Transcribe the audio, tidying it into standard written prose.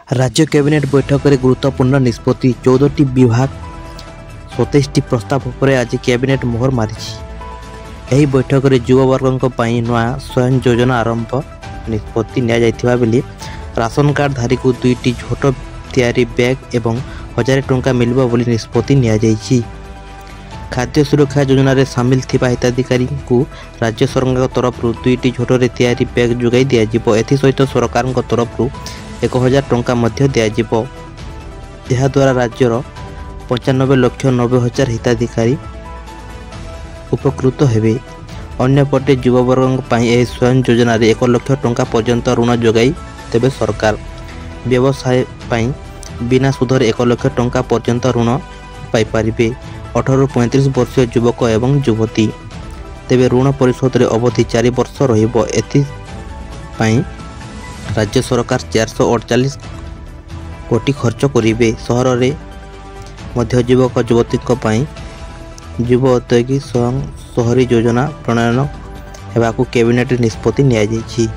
राज्य कैबिनेट बैठक में गुरुत्वपूर्ण निष्पत्ति 14टी विभाग 27टी प्रस्ताव पर आज कैबिनेट मोहर मारी। यह बैठक में युववर्गों नुआ स्वयं योजना आरंभ निष्पत्ति निया बेले राशन कार्ड धारी को 2टी झोट तैयारी बैग एवं 1000 टंका मिलिबो बोली निष्पत्ति निया जायछि। खाद्य सुरक्षा योजना रे शामिल थिबा हिताधिकारी को राज्य सरकार तरफ 2टी झोटरे तैयारी बैग जोगाई दिया जिवो। एथि सहित सरकार तरफ 1000 टंका मध्य दिया जिवो। यह द्वारा राज्यर 95,90,000 हिताधिकारी उपकृत हेबे। अन्यपटे युववर्गों पर स्वयं योजना रे 1 लाख टंका पर्यंत ऋण जोगाई देबे सरकार। व्यवसाय पई बिना सुधर 1 लाख टंका पर्यंत ऋण पाई परिबे 18 ରୁ 35 वर्षीय युवक एवं युवती। तेबे ऋण परिशोध रे अवधि 4 वर्ष रहिबो। एथि पई राज्य सरकार 448 कोटी खर्च करिबे। सहर रे मध्य युवक युवती पई युव औद्योगिक स्वयं शहरी योजना प्रणयन हेबाकू कैबिनेट निष्पत्ति निया जायछि।